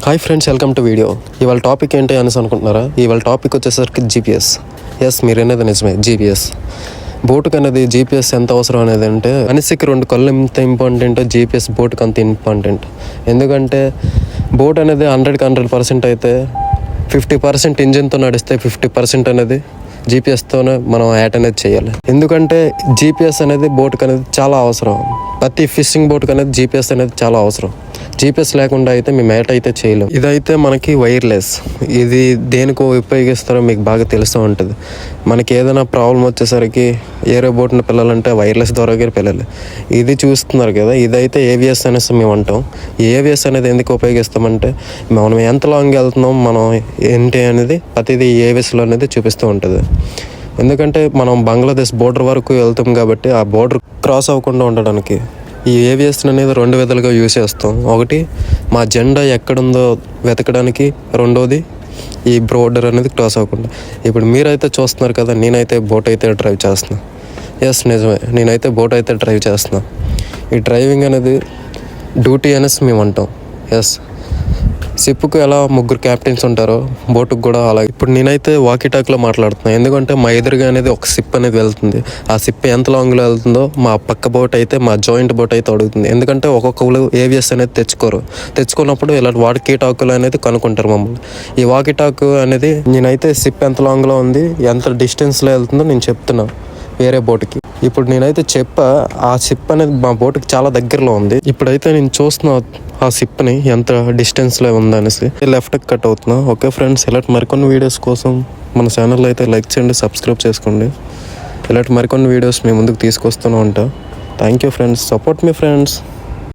Hi friends, welcome to video. ఇవాళ topic ఏంటి అనేసి అనుకుంటున్నారా? ఇవాళ టాపిక్ వచ్చేసరికి జీపీఎస్. మీరు అనేది నిజమే, జీపీఎస్. బోటుకు అనేది జీపీఎస్ ఎంత అవసరం అనేది అంటే, మనిషికి 2 కళ్ళు ఎంత ఇంపార్టెంట్, జీపీఎస్ బోటుకు అంత ఇంపార్టెంట్. ఎందుకంటే బోట్ అనేది 100% అయితే 50% ఇంజిన్తో నడిస్తే 50% అనేది జీపీఎస్తోనే మనం యాడ్ అనేది చేయాలి. ఎందుకంటే జీపీఎస్ అనేది బోటుకు అనేది చాలా అవసరం. ప్రతి ఫిషింగ్ బోటుకు అనేది జీపీఎస్ అనేది చాలా అవసరం. జీపీఎస్ లేకుండా అయితే మేము యాడ్ అయితే చేయలేము. ఇదైతే మనకి వైర్లెస్. ఇది దేనికో ఉపయోగిస్తారో మీకు బాగా తెలుస్తూ ఉంటుంది. మనకి ఏదైనా ప్రాబ్లం వచ్చేసరికి ఏరే బోట్ని పిల్లలంటే వైర్లెస్ ద్వారాగే పిల్లలు. ఇది చూస్తున్నారు కదా, ఇదైతే ఏవిఎస్ అనేసి మేము అంటాం. ఈ ఏవిఎస్ అనేది ఎందుకు ఉపయోగిస్తామంటే, మనం ఎంత లాంగ్ వెళ్తున్నాం, మనం ఏంటి అనేది ప్రతిదీ ఏవిఎస్లో అనేది చూపిస్తూ ఉంటుంది. ఎందుకంటే మనం బంగ్లాదేశ్ బోర్డర్ వరకు వెళ్తాం కాబట్టి ఆ బోర్డర్ క్రాస్ అవ్వకుండా ఉండడానికి ఈ ఏవిఎస్ అనేది 2 విధాలుగా యూజ్ చేస్తాం. ఒకటి మా జెండా ఎక్కడుందో వెతకడానికి, రెండోది ఈ బోర్డర్ అనేది క్రాస్ అవ్వకుండా. ఇప్పుడు మీరైతే చూస్తున్నారు కదా, నేనైతే బోట్ అయితే డ్రైవ్ చేస్తున్నా. నిజమే, నేనైతే బోట్ అయితే డ్రైవ్ చేస్తున్నా. ఈ డ్రైవింగ్ అనేది డ్యూటీ అనేసి మేము అంటాం. షిప్కు ఎలా 3 క్యాప్టెన్స్ ఉంటారో బోటుకు కూడా అలా. ఇప్పుడు నేనైతే వాకీటాక్లో మాట్లాడుతున్నాను. ఎందుకంటే మా ఎదురుగా అనేది ఒక షిప్ అనేది వెళ్తుంది. ఆ షిప్ ఎంత లాంగ్లో వెళ్తుందో మా పక్క బోట్ అయితే, మా జాయింట్ బోట్ అయితే అడుగుతుంది. ఎందుకంటే ఒక్కొక్కరు ఏవిఎస్ అనేది తెచ్చుకున్నప్పుడు ఇలాంటి వాకీటాకులు అనేది కనుక్కుంటారు మమ్మల్ని. ఈ వాకీటాక్ అనేది నేనైతే షిప్ ఎంత లాంగ్లో ఉంది, ఎంత డిస్టెన్స్లో వెళ్తుందో నేను చెప్తున్నా వేరే బోటుకి. ఇప్పుడు నేనైతే ఆ షిప్ అనేది మా బోటుకి చాలా దగ్గరలో ఉంది. ఇప్పుడైతే నేను చూస్తున్నా ఆ షిప్ని ఎంత డిస్టెన్స్లో ఉందనేసి. లెఫ్ట్కి కట్ అవుతున్నా. ఓకే ఫ్రెండ్స్, ఇలాంటి మరికొన్ని వీడియోస్ కోసం మన ఛానల్ అయితే లైక్ చేయండి, సబ్స్క్రైబ్ చేసుకోండి. ఇలాంటి మరికొన్ని వీడియోస్ మీ ముందుకు తీసుకొస్తూనే ఉంటా. Thank you friends, support me friends.